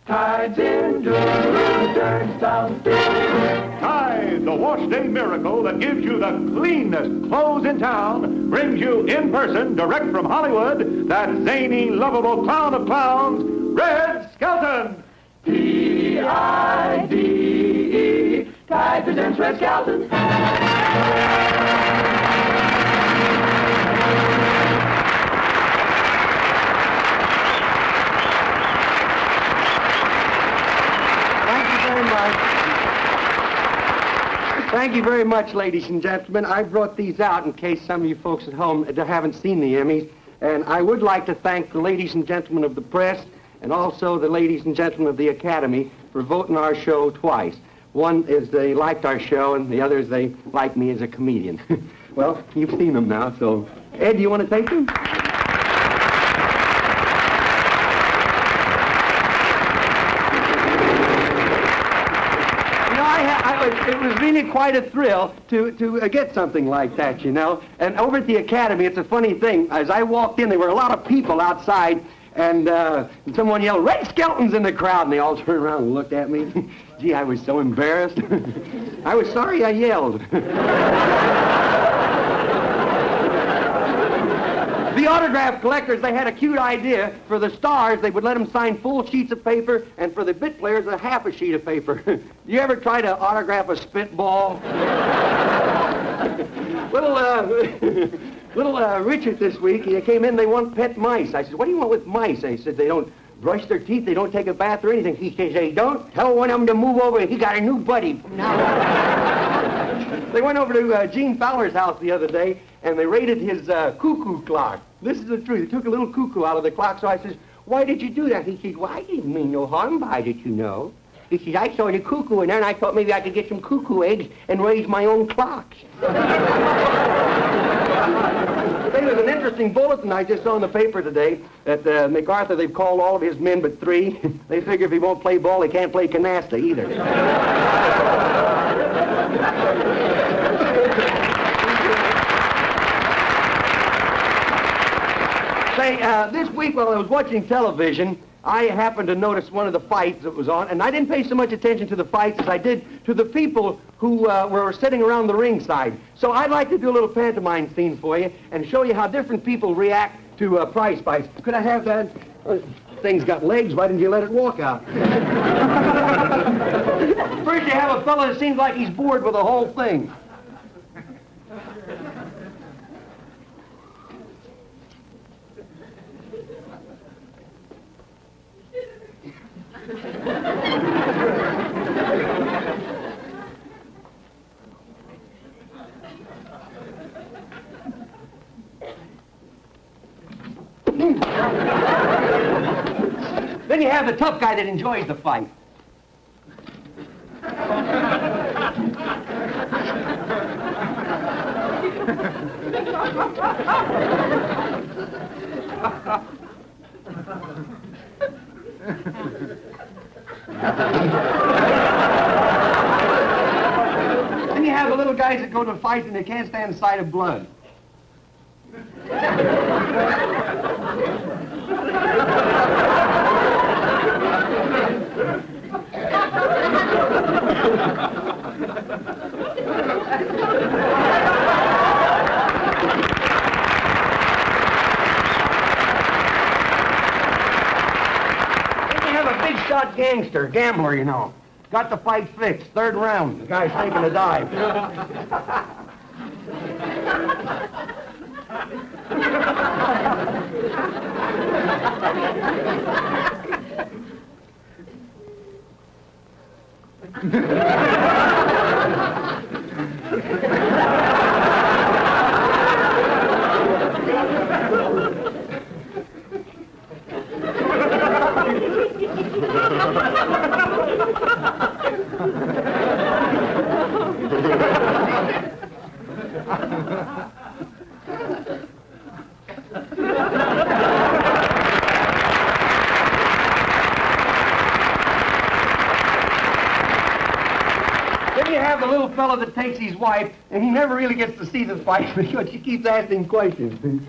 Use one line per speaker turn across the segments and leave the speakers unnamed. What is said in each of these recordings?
Tide's in Durstown.
Tide, the wash day miracle that gives you the cleanest clothes in town, brings you in person, direct from Hollywood, that zany, lovable clown of clowns, Red Skelton.
T-I-D-E. Tide presents Red Skelton.
Thank you very much, ladies and gentlemen. I brought these out in case some of you folks at home haven't seen the Emmys. And I would like to thank the ladies and gentlemen of the press and also the ladies and gentlemen of the Academy for voting our show twice. One is they liked our show, and the other is they like me as a comedian. Well, you've seen them now, so... Ed, do you want to take them? It was really quite a thrill to get something like that, you know. And over at the Academy, it's a funny thing. As I walked in, there were a lot of people outside, and someone yelled, "Red Skelton's in the crowd," and they all turned around and looked at me. Gee, I was so embarrassed. I was sorry I yelled. The autograph collectors, they had a cute idea. For the stars, they would let them sign full sheets of paper, and for the bit players, a half a sheet of paper. You ever try to autograph a spitball? Little Richard this week, he came in, they want pet mice. I said, "What do you want with mice?" They said, "They don't brush their teeth, they don't take a bath or anything." He says, "They don't? Tell one of them to move over, he got a new buddy." They went over to Gene Fowler's house the other day, and they raided his cuckoo clock. This is the truth. They took a little cuckoo out of the clock, so I says, "Why did you do that?" He says, "Well, I didn't mean no harm by it, you know." He says, "I saw the cuckoo in there, and I thought maybe I could get some cuckoo eggs and raise my own clocks." There was an interesting bulletin I just saw in the paper today that MacArthur, they've called all of his men but 3. They figure if he won't play ball, he can't play canasta either. Say, this week while I was watching television, I happened to notice one of the fights that was on, and I didn't pay so much attention to the fights as I did to the people who were sitting around the ringside. So I'd like to do a little pantomime scene for you and show you how different people react to prize fights. Could I have that? Thing's got legs. Why didn't you let it walk out? First you have a fellow that seems like he's bored with the whole thing. Then you have the tough guy that enjoys the fight. Then you have the little guys that go to fight and they can't stand the sight of blood. Shot gangster, gambler, you know. Got the fight fixed. 3rd round. The guy's taking a dive. Then you have the little fellow that takes his wife, and he never really gets to see the fight because she keeps asking questions.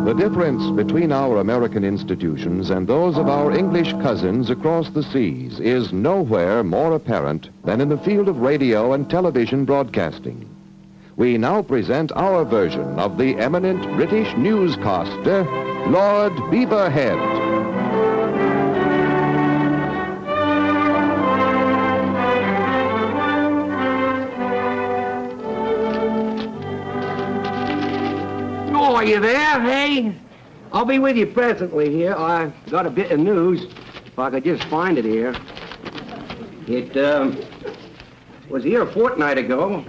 The difference between our American institutions and those of our English cousins across the seas is nowhere more apparent than in the field of radio and television broadcasting. We now present our version of the eminent British newscaster, Lord Beaverhead.
Oh, are you there, hey? I'll be with you presently here. I got a bit of news, if I could just find it here. It, was here a fortnight ago.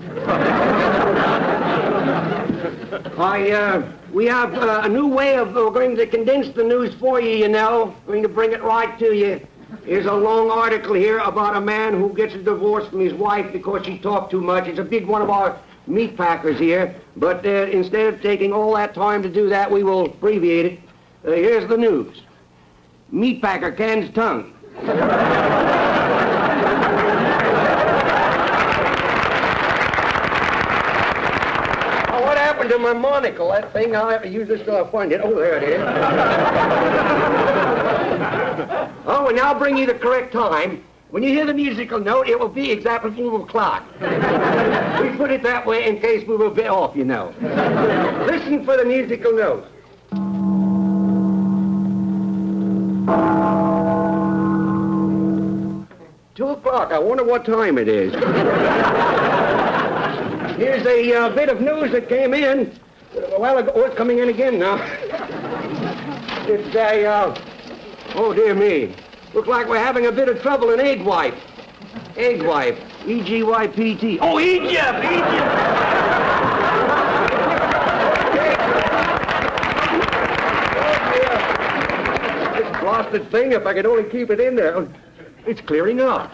We have a new way of going to condense the news for you, you know. Going to bring it right to you. Here's a long article here about a man who gets a divorce from his wife because she talked too much. It's a big one of our meat packers here, but instead of taking all that time to do that, we will abbreviate it. Here's the news. Meat packer cans tongue. What happened to my monocle? That thing, I'll have to use this till I find it. Oh, there it is. Oh, and now I'll bring you the correct time. When you hear the musical note, it will be exactly 4 o'clock. We put it that way in case we were a bit off, you know. Listen for the musical note. Two o'clock. I wonder what time it is. Here's a bit of news that came in a while ago. Oh, it's coming in again now. It's a, oh, dear me. Looks like we're having a bit of trouble in egg wipe. Egg wipe. E-G-Y-P-T. Oh, Egypt! Egypt! This blasted thing, if I could only keep it in there. It's clearing up.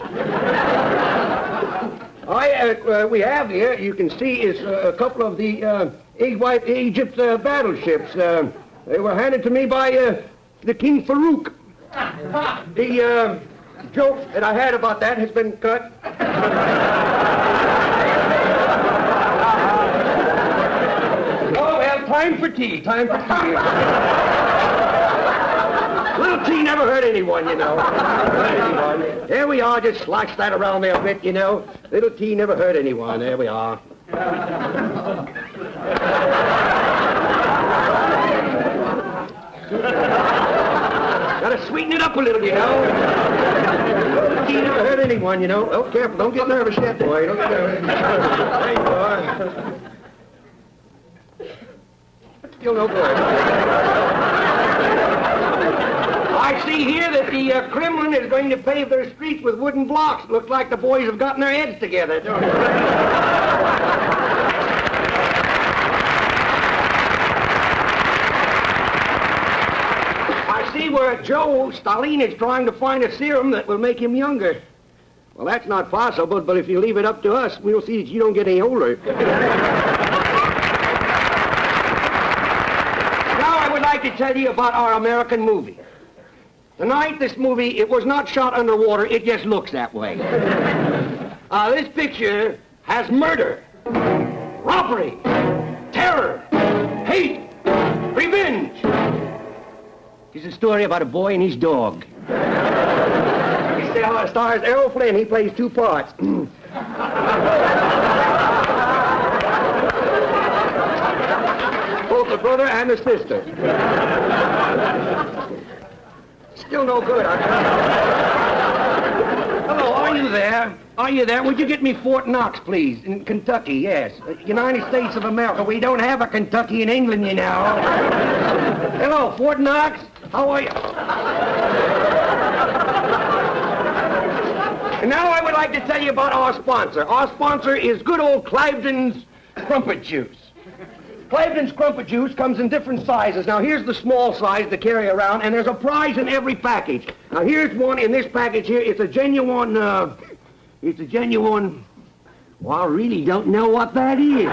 We have here, you can see, is a couple of the egg wipe Egypt battleships. They were handed to me by the King Farouk. The joke that I had about that has been cut. Oh, well, time for tea. Time for tea. Little tea never hurt anyone, you know. There we are. Just slice that around there a bit, you know. Little tea never hurt anyone. There we are. Gotta sweeten it up a little, you know. Tea never hurt anyone, you know. Oh, careful. Don't get nervous yet, boy. Don't get nervous. There you are. Still no good. I see here that the Kremlin is going to pave their streets with wooden blocks. Looks like the boys have gotten their heads together, don't it? Where Joe Stalin is trying to find a serum that will make him younger. Well, that's not possible, but if you leave it up to us, we'll see that you don't get any older. Now I would like to tell you about our American movie. Tonight, this movie, it was not shot underwater, it just looks that way. This picture has murder, robbery, terror, hate, revenge. It's a story about a boy and his dog. It stars Errol Flynn. He plays 2 parts. Both the brother and the sister. Still no good. Hello, are you there? Are you there? Would you get me Fort Knox, please? In Kentucky, yes. United States of America. We don't have a Kentucky in England, you know. Hello, Fort Knox? How are you? And now I would like to tell you about our sponsor. Our sponsor is good old Cliveden's Crumpet Juice. Cliveden's Crumpet Juice comes in different sizes. Now, here's the small size to carry around, and there's a prize in every package. Now, here's one in this package here. It's a genuine, well, I really don't know what that is.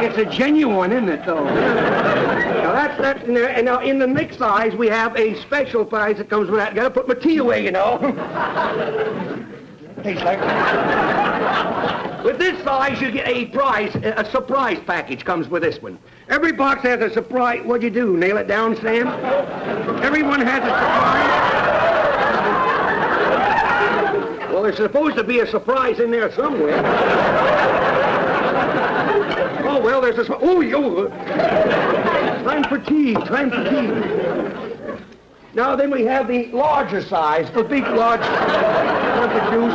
It's a genuine, isn't it, though? Now, that's in there. And now, in the next size, we have a special prize that comes with that. Got to put my tea away, you know. Tastes like... With this size, you get a prize. A surprise package comes with this one. Every box has a surprise. What'd you do? Nail it down, Sam? Everyone has a surprise. Well, there's supposed to be a surprise in there somewhere. Oh, well, there's a... Oh, time for tea, time for tea. Now, then we have the larger size, the big, large Crumpet Juice.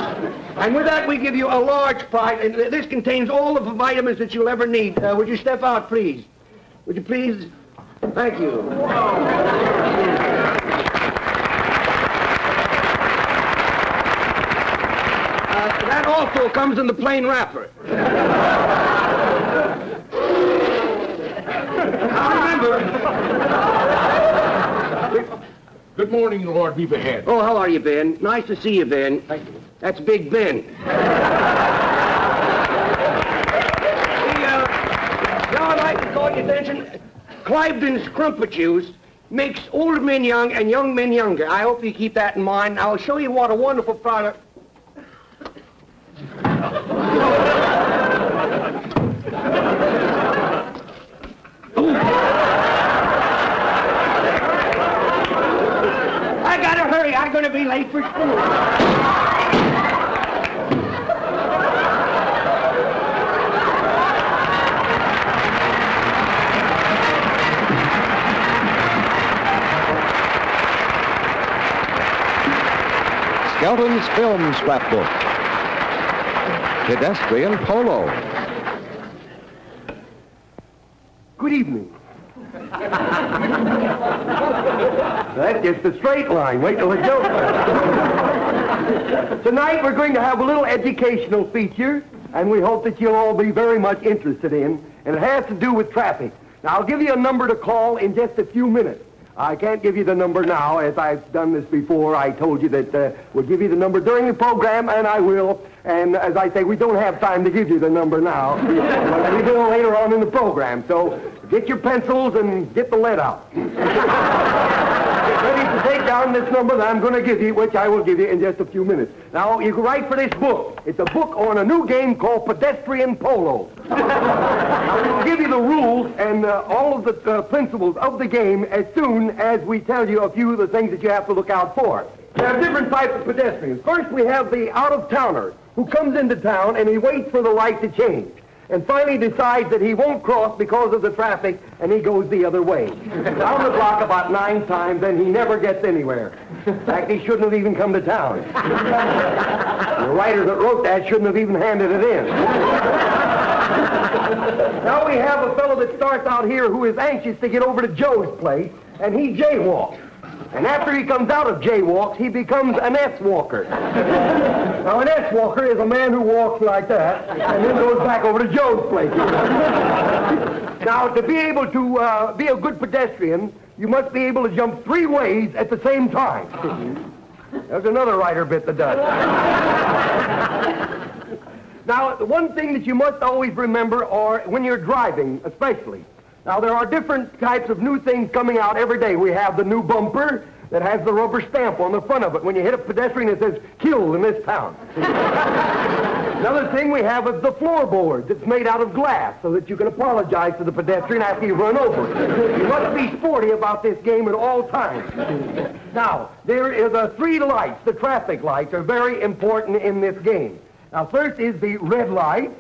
And with that, we give you a large prize. And this contains all of the vitamins that you'll ever need. Would you step out, please? Would you please? Thank you. That also comes in the plain wrapper. Now remember...
Good morning, Lord Beaverhead.
Oh, how are you, Ben? Nice to see you, Ben. Thank you. That's Big Ben. Now I'd like to call your attention. Cliveden's Crumpet Juice makes old men young and young men younger. I hope you keep that in mind. I'll show you what a wonderful product... I gotta hurry. I'm gonna be late for school.
Skelton's Film Scrapbook. Pedestrian Polo.
Good evening. That's just a straight line. Wait till it goes. Tonight we're going to have a little educational feature, and we hope that you'll all be very much interested in, and it has to do with traffic. Now, I'll give you a number to call in just a few minutes. I can't give you the number now. As I've done this before, I told you that we'll give you the number during the program, and I will. And as I say, we don't have time to give you the number now. We do it later on in the program. So get your pencils and get the lead out. Get ready to take down this number that I'm going to give you, which I will give you in just a few minutes. Now, you can write for this book. It's a book on a new game called Pedestrian Polo. Now, we'll give you the rules and all of the principles of the game as soon as we tell you a few of the things that you have to look out for. There are different types of pedestrians. First, we have the out-of-towner who comes into town and he waits for the light to change and finally decides that he won't cross because of the traffic and he goes the other way. Down the block about 9 times and he never gets anywhere. In fact, he shouldn't have even come to town. The writer that wrote that shouldn't have even handed it in. Now we have a fellow that starts out here who is anxious to get over to Joe's place, and he jaywalks. And after he comes out of jaywalks, he becomes an S-walker. Now, an S-walker is a man who walks like that and then goes back over to Joe's place. Now, to be able to be a good pedestrian, you must be able to jump 3 ways at the same time. There's another writer bit that does. Now, the one thing that you must always remember, or when you're driving especially, now there are different types of new things coming out every day. We have the new bumper that has the rubber stamp on the front of it. When you hit a pedestrian, it says, "Killed in this town." Another thing we have is the floorboard that's made out of glass so that you can apologize to the pedestrian after you run over. You must be sporty about this game at all times. Now, there are the 3 lights. The traffic lights are very important in this game. Now, first is the red light,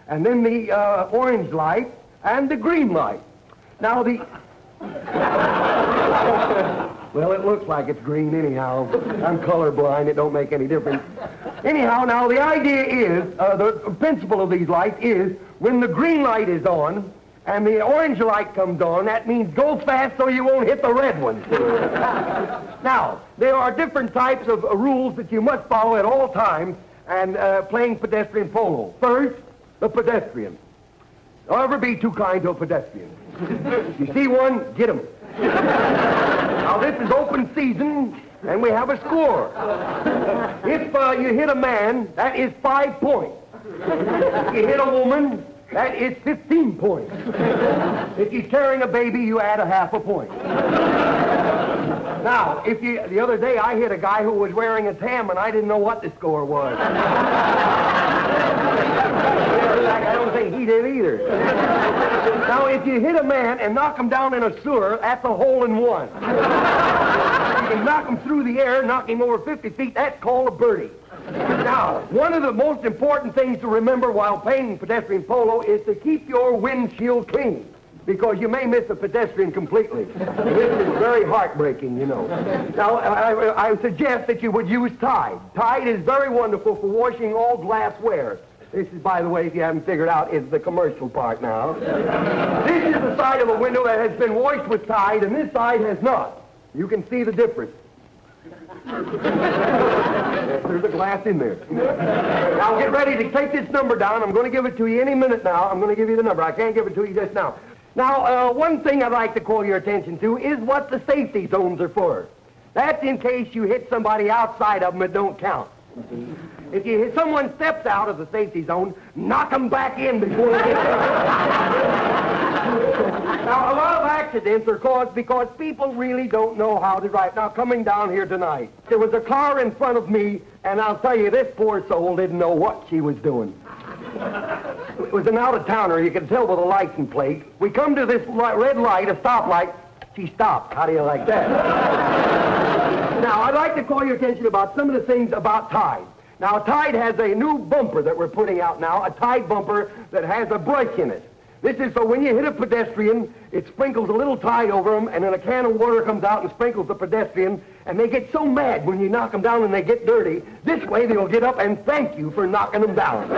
and then the orange light, and the green light. Now, the... Well, it looks like it's green anyhow. I'm colorblind. It don't make any difference. Anyhow, now, the idea is, the principle of these lights is, when the green light is on, and the orange light comes on, that means go fast so you won't hit the red one. Now, there are different types of rules that you must follow at all times and playing pedestrian polo. First, the pedestrian. Don't ever be too kind to a pedestrian. You see one, get him. Now, this is open season, and we have a score. If you hit a man, that is 5 points. If you hit a woman, that is 15 points. If you're carrying a baby, you add a half a point. Now, the other day I hit a guy who was wearing a tam, and I didn't know what the score was. I don't think he did either. Now, if you hit a man and knock him down in a sewer, that's a hole in one. You can knock him through the air, knock him over 50 feet, that's called a birdie. Now, one of the most important things to remember while playing pedestrian polo is to keep your windshield clean, because you may miss a pedestrian completely. This is very heartbreaking, you know. Now, I suggest that you would use Tide. Tide is very wonderful for washing all glassware. This is, by the way, if you haven't figured out, is the commercial part now. This is the side of a window that has been washed with Tide, and this side has not. You can see the difference. There's a glass in there. Now, get ready to take this number down. I'm going to give it to you any minute now. I'm going to give you the number. I can't give it to you just now. Now, one thing I'd like to call your attention to is what the safety zones are for. That's in case you hit somebody outside of them that don't count. If you hit someone steps out of the safety zone, knock them back in before they get there. Now, a lot of accidents are caused because people really don't know how to drive. Now, coming down here tonight, there was a car in front of me, and I'll tell you, this poor soul didn't know what she was doing. It was an out-of-towner. You could tell by the license plate. We come to this red light, a stoplight. She stopped. How do you like that? Now, I'd like to call your attention about some of the things about Tide. Now, Tide has a new bumper that we're putting out now, a Tide bumper that has a brush in it. This is so when you hit a pedestrian, it sprinkles a little Tide over them, and then a can of water comes out and sprinkles the pedestrian, and they get so mad when you knock them down and they get dirty. This way they'll get up and thank you for knocking them down.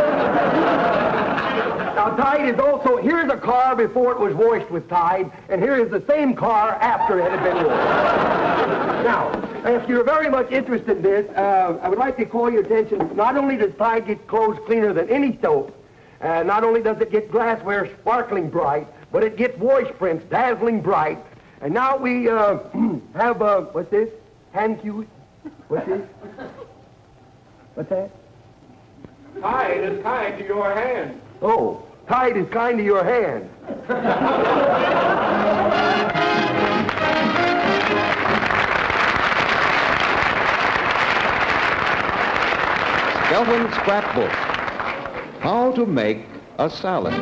Now, Tide is also, here's a car before it was washed with Tide, and here is the same car after it had been washed. Now, if you're very much interested in this, I would like to call your attention, not only does Tide get clothes cleaner than any soap, not only does it get glassware sparkling bright, but it gets wash prints dazzling bright. And now we have, what's this? Hand cues? What's this? What's that?
Tide is kind to your hand.
Oh, Tide is kind to your hand.
Skelton Scrapbook. How to make a salad.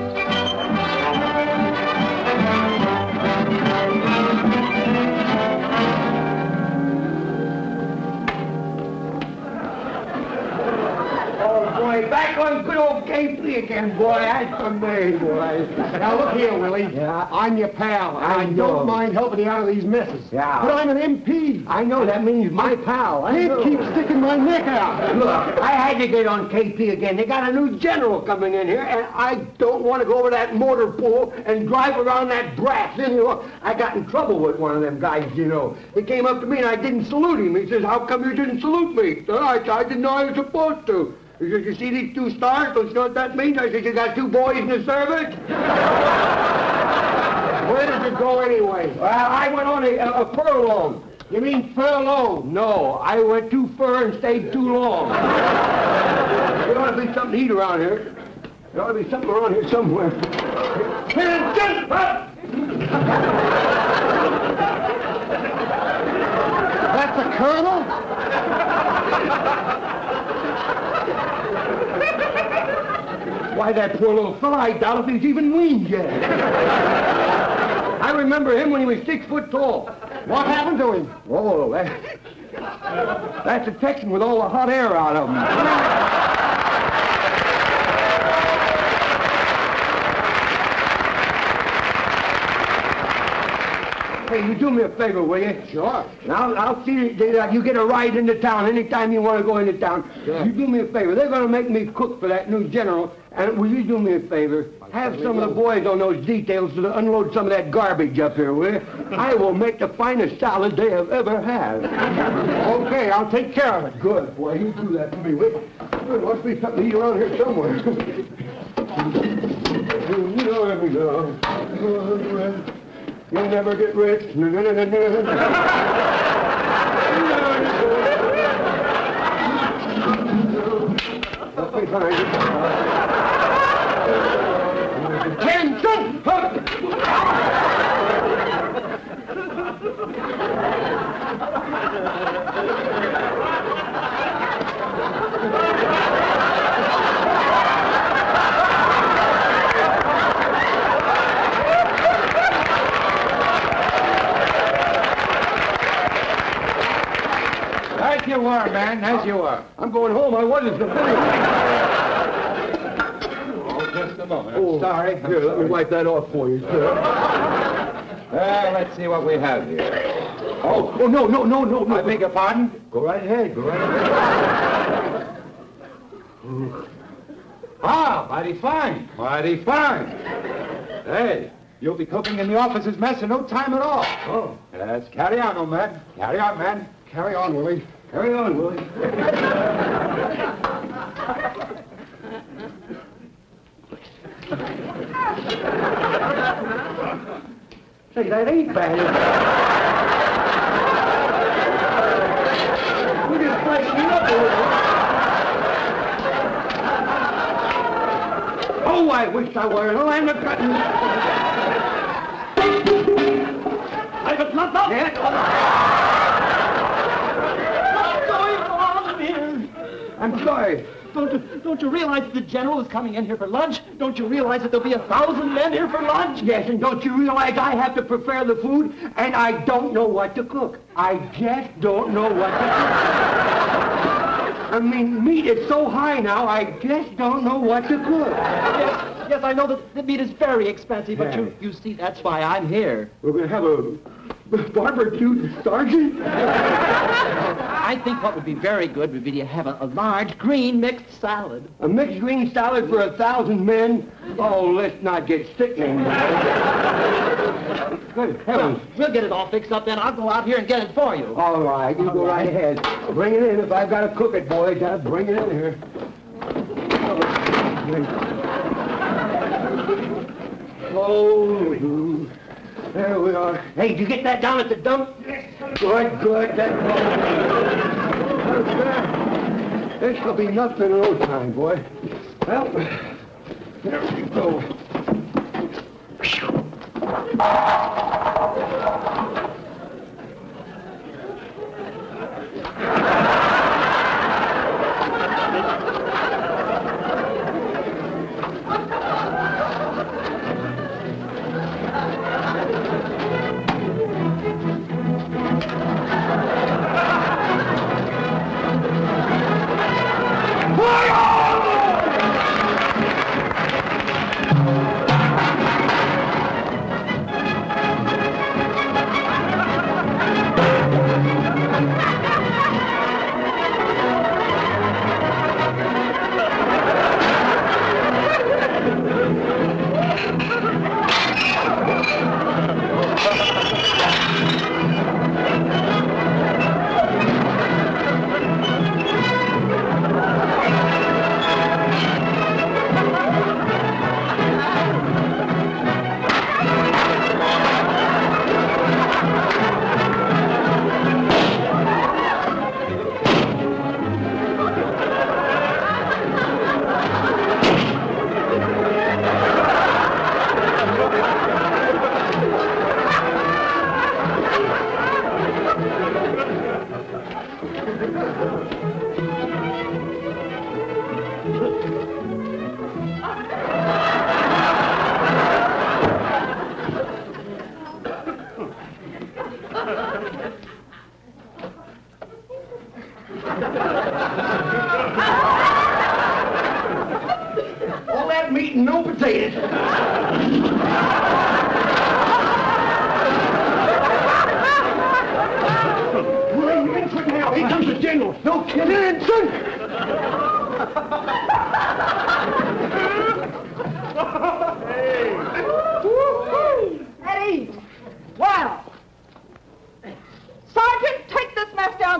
Back on good old KP again, boy. That's for me, boy.
Now, look here, Willie.
Yeah?
I'm your pal.
I
I
know.
don't mind helping you out of these messes.
Yeah.
But I'm an MP.
I know that means my pal. I
Can't
know.
keep sticking my neck out.
Look, I had to get on KP again. They got a new general coming in here, and I don't want to go over that motor pool and drive around that brass. You know, I got in trouble with one of them guys, you know. He came up to me, and I didn't salute him. He says, how come you didn't salute me? I didn't know I was supposed to. He says, you see these 2 stars? Don't you know what that means? I said, you got 2 boys in the service?
Where did you go anyway?
Well, I went on a furlong.
You mean furlough?
No, I went too fur and stayed too long. There ought to be something to eat around here. There ought to be something around here somewhere.
That's a colonel?
Why, that poor little fella, I doubt if he's even weaned yet. I remember him when he was 6 foot tall.
What happened to him?
Oh, that's a Texan with all the hot air out of him. Hey, you do me a favor, will you?
Sure.
Now, I'll see that you get a ride into town anytime you want to go into town.
Sure.
You do me a favor. They're going to make me cook for that new general, and will you do me a favor? Have some of the boys on those details to unload some of that garbage up here, will you? I will make the finest salad they have ever had. Okay, I'll take care of it. Good, boy. You do that to me, will you? There must be something to eat around here somewhere. You'll never get rich. Attention!
As you were, man, as you were.
I'm going home. I wasn't the
Oh, just a moment.
Oh,
sorry.
Here, let me wipe that off for you, sir.
Well, let's see what we have here.
Oh, no.
I beg your pardon?
Go right ahead.
Ah, mighty fine. Mighty fine. Hey, you'll be cooking in the officer's mess in no time at all.
Oh.
Yes, carry on, old man. Carry on, man.
Carry on, Willie. Carry on, Willie. Say, that ain't bad. You just freshen it up a little. Oh, I wish I were in the land of cotton. I was not up yet. I'm sorry.
Don't you realize that the general is coming in here for lunch? Don't you realize that there'll be 1,000 men here for lunch?
Yes, and don't you realize I have to prepare the food, and I don't know what to cook. I just don't know what to cook. I mean, meat is so high now, I just don't know what to cook.
Yes, I know that the meat is very expensive, but you see, that's why I'm here.
We're going to have a barbecued sergeant?
I think what would be very good would be to have a large green mixed salad.
A mixed green salad for 1,000 men? Oh, let's not get sickening. Good heavens.
We'll get it all fixed up then. I'll go out here and get it for you.
All right, you go right ahead. Bring it in. If I've got to cook it, boys, I'll bring it in here. Oh, there we are. Hey, did you get that down at the dump? Good. This will be nothing in no time, boy. Well, there we go. All that meat and no potatoes. Now, here comes the general. No kidding, son.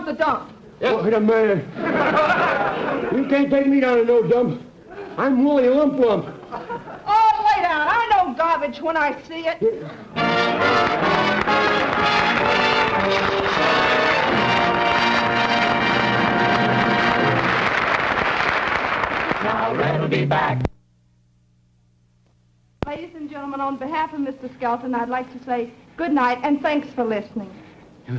the dump.
Wait a minute. You can't take me down to no dump. I'm Willie Lump Lump.
Oh, lay down. I know garbage when I see it.
Now Red will be back.
Ladies and gentlemen, on behalf of Mr. Skelton, I'd like to say good night and thanks for listening.
The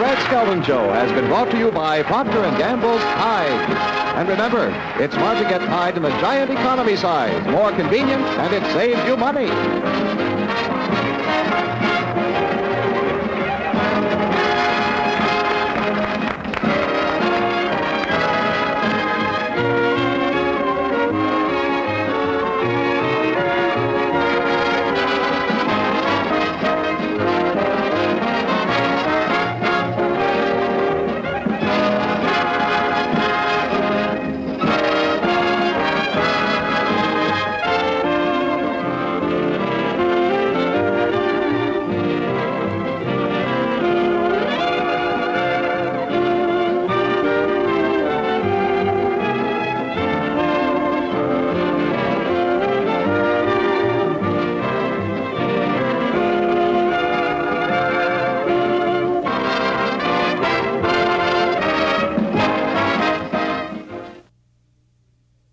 Red Skelton Show has been brought to you by Procter & Gamble's Tide. And remember, it's smart to get Tide in the giant economy size. More convenient, and it saves you money.